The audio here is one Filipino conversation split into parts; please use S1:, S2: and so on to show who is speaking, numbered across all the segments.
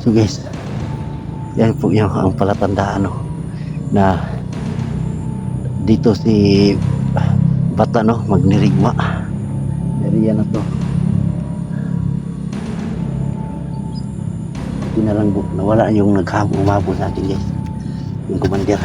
S1: So guys, yan po yung ang palatandaan, no, na dito si bata, no, magnirigma. Area na to. Hindi na lang nawala yung umabol sa atin guys, yung commander.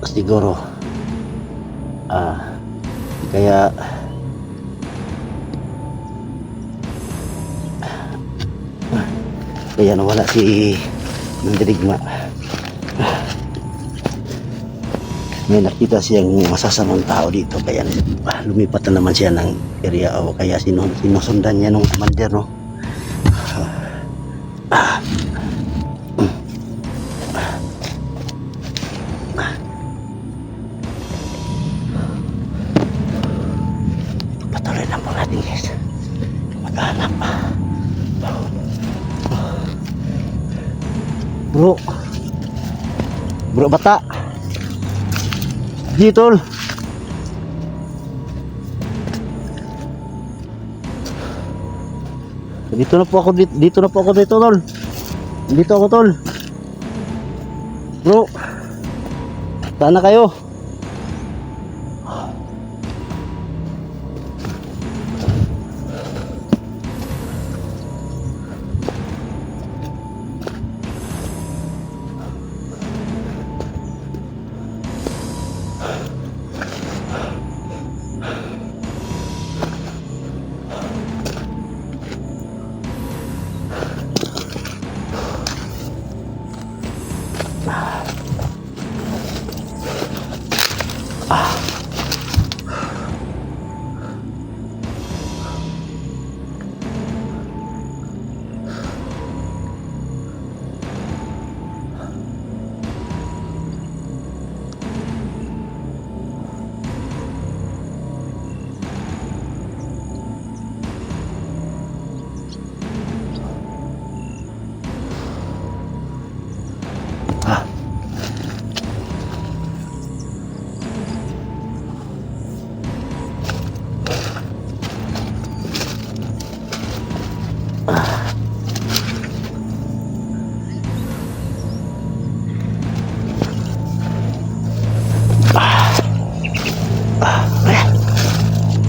S1: Siguro kaya nawala si Mandirigma. May nakita siyang masasamang tao dito, kaya lumipat na naman siya ng area, o kaya sinusundan niya nung commander, no. Patuloy lang po natin guys, maghanap. Bro bata dito, dito na po ako tol, dito ako tol. Bro, saan na kayo?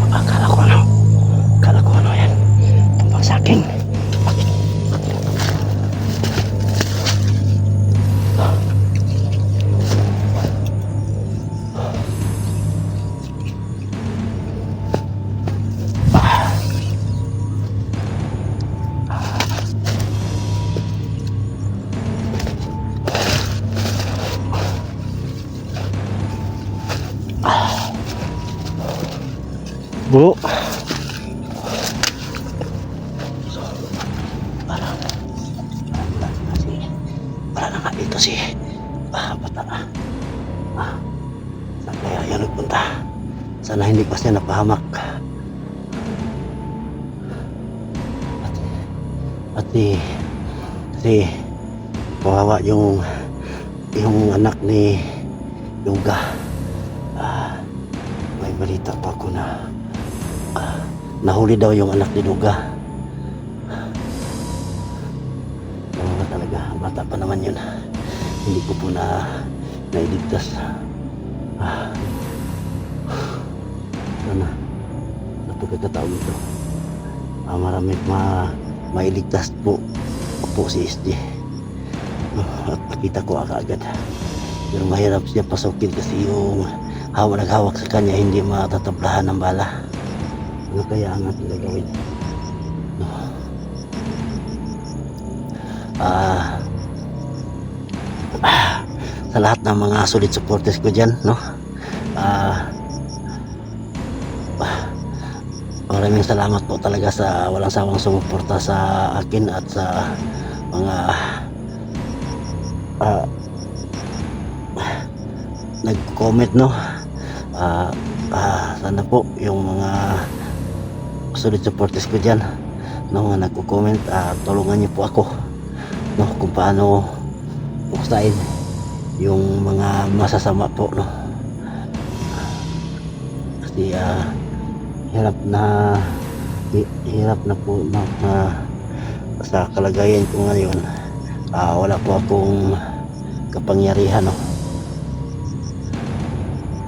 S1: Akala ko ano yan, tumpang sa akin. Bu, para na nga dito si bata. Saan kaya yan nagpunta? Sana hindi pa siya napahamak. Kasi kawawa yung anak ni Yoga. May balita pa ako na nahuli daw yung anak ni Duga. Kawawa talaga, bata pa naman yun. Hindi ko po nailigtas. Sana sa pagkakataon ito, marami mailigtas po si SD. At nakita ko agad. Pero mahirap siya pasukin kasi yung naghawak sa kanya hindi matatablahan ng bala. Ano kaya ang ating gagawin? Sa lahat ng mga solid supporters ko dyan, no? Maraming salamat po talaga sa walang sawang sumuporta sa akin at sa mga nag-comment, no? Sana po yung mga solid supporters ko dyan, no, nga nagko-comment, tulungan niyo po ako, no, kung paano buksain yung mga masasama po, no. kasi hirap na po sa kalagayan ko ngayon. Wala po akong kapangyarihan, no.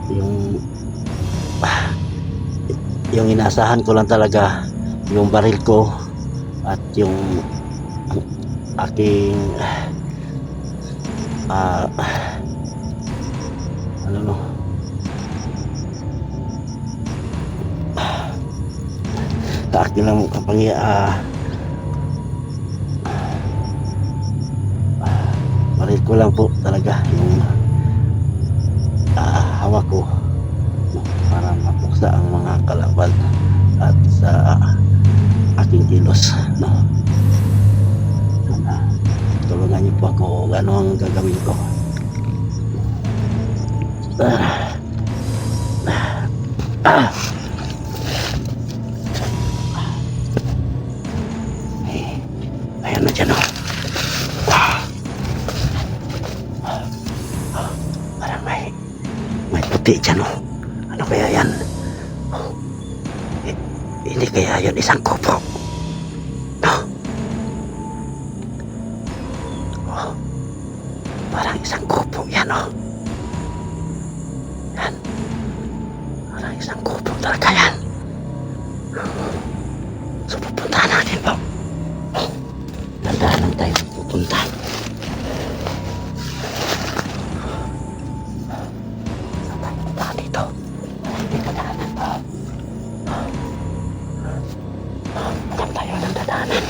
S1: Yung yung inaasahan ko lang talaga yung baril ko at yung aking ano no, sa akin lang baril ko lang po talaga yung hawak ko, no, para mapuksa ang mga kalaban at sa aking kilos, no. Sana tulungan niyo po ako kung ano ang gagawin ko. Ayan na dyan, oh. Parang may puti dyan, oh. Ano kaya yan? Hindi kaya yun isang kupo, no? Parang isang kupo yan, oh. Yan. Parang isang kupo talaga yan. So pupuntahan natin po. Tandaan lang tayo pupunta. Saan tayo puntahan dito? Hindi ka daanan po. Saan tayo ng dadaanan?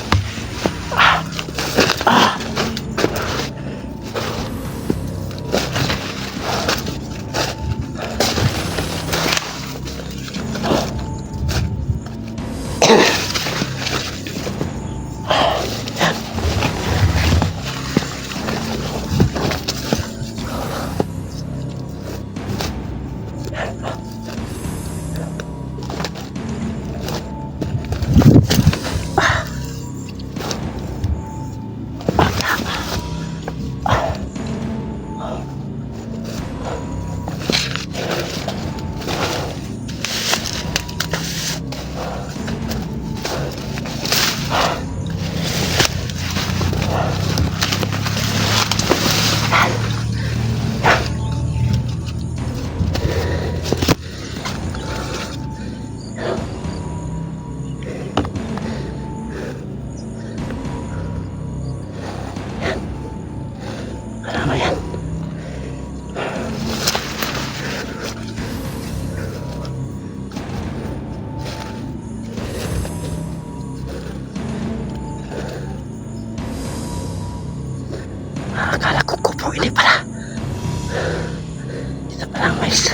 S1: Ano yan? Akala ko kupo, hindi pala. Dito palang mais.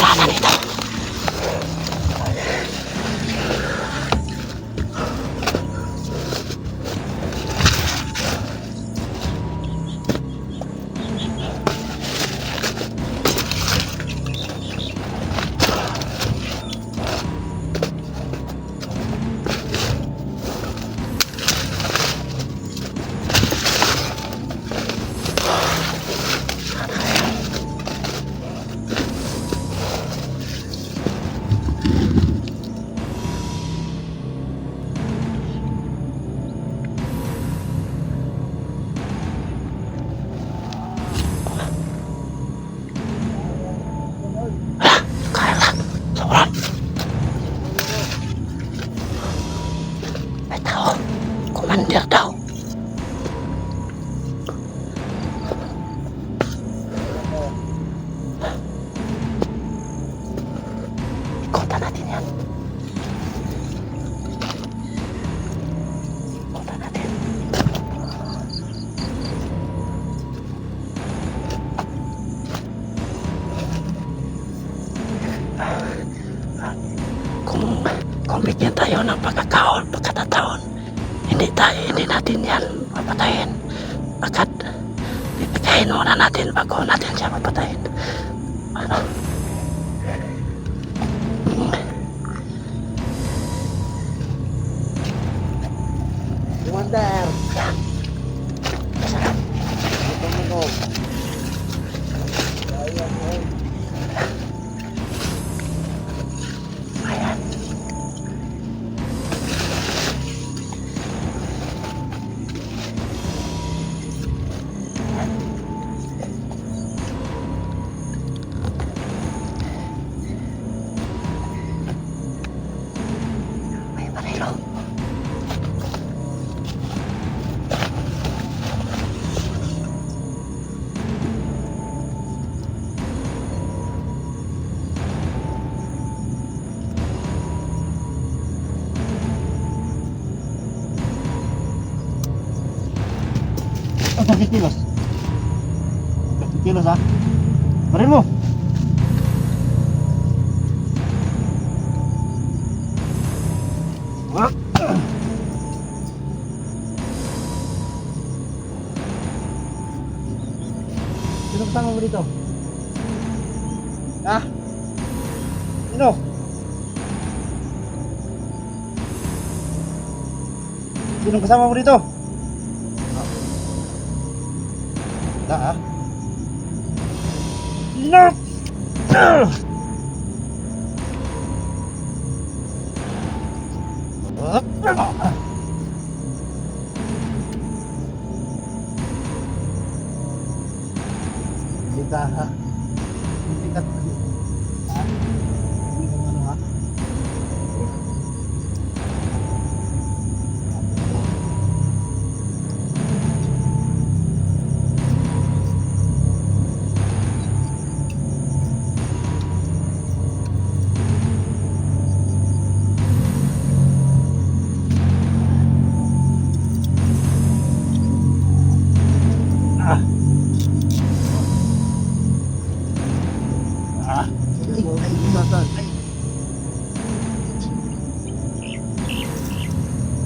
S1: Tahanan ito. Komandir daw. Ikutan natin yan. Ikutan natin. Kung bigyan tayo ng pagkakataon. Hindi natin yan papatayin. Agad, bibigyan muna natin bago natin siya papatayin. Ano?
S2: Commander!
S1: Yan. Masarap.
S2: Ito mo ko. Ayan mo.
S1: Ayan. May barilo.
S2: Ang pagkikilos. Pagkikilos ha. Baril mo. Ah. Sino kasama mo dito? Ha? Sino? Sino kasama mo dito? Ha? No! Hindi ka ha? Hindi ka ha? Hindi ka ano ha?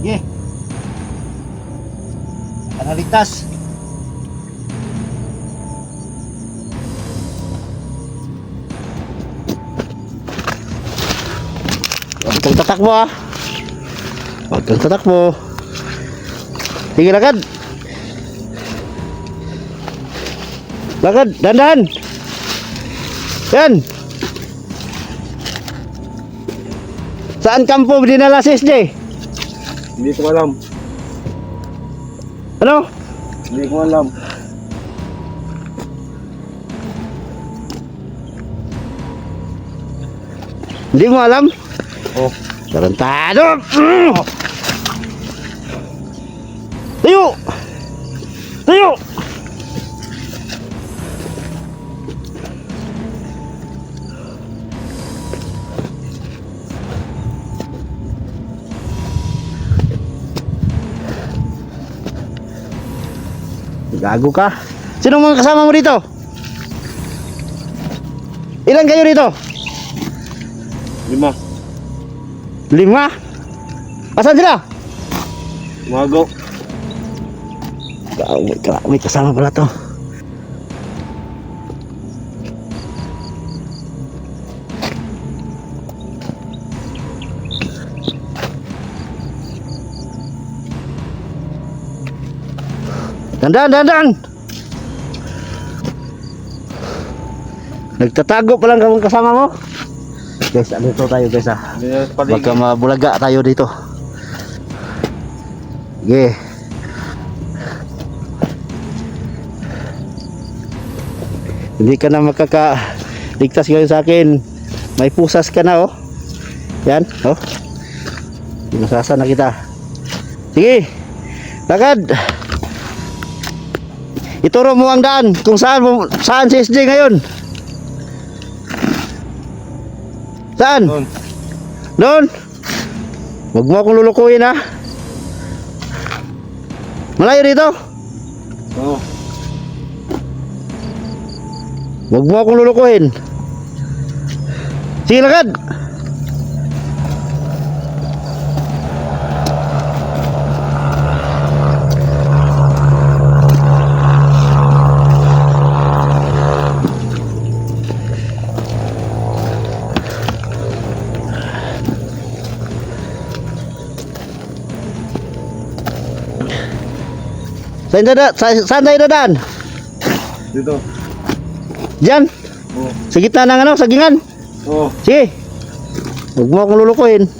S2: Yeah. Naligtas.
S1: Huwag kang tatakbo ah. Huwag kang tatakbo. Sige, lakad. Lakad, dandan. Yan. Saan kampo dinala si SJ?
S2: Hindi ko alam.
S1: Ano?
S2: Hindi ko alam.
S1: Hindi mo alam?
S2: Oh.
S1: Tarantado! Tayo! Tayo! Gago ka. Sino mga kasama mo dito? Ilan kayo dito?
S2: 5.
S1: 5? Asan sila?
S2: Umago.
S1: May kasama pala to. Dandan! Nagtatago pa lang kami kasama mo. Guys, dito tayo guys ah. Baka mabulaga tayo dito. Sige. Hindi ka na makakaligtas ngayon sa akin. May pusas ka na oh. Yan, oh. Pinasasa na kita. Sige. Lakad. Ituro mo ang daan kung saan si SJ ngayon. Saan? Doon. Huwag mo akong lulukuhin ha. Malayo dito.
S2: Oo.
S1: Huwag mo akong lulukuhin. Sige, lakad. Saan tayo dadaan?
S2: Dito.
S1: Diyan.
S2: Oh.
S1: Sa gitna ng ano, sagingan.
S2: Oh.
S1: Sige. Huwag mo akong lulukuhin.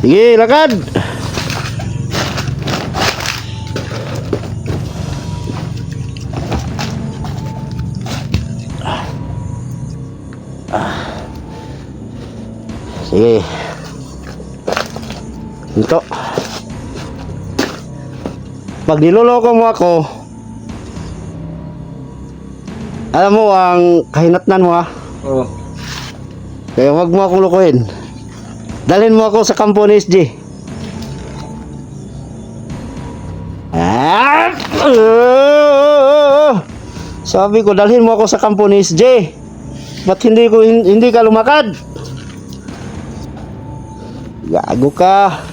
S1: Sige, lakad. Sige. Ito. Pag niloloko mo ako, alam mo ang kahinatnan mo ha.
S2: Oh.
S1: Kaya wag mo akong lukuhin. Dalhin mo ako sa kampo ni SG. Ah! Sabi ko dalhin mo ako sa kampo ni SG. Ba't hindi ka lumakad? Gago ka.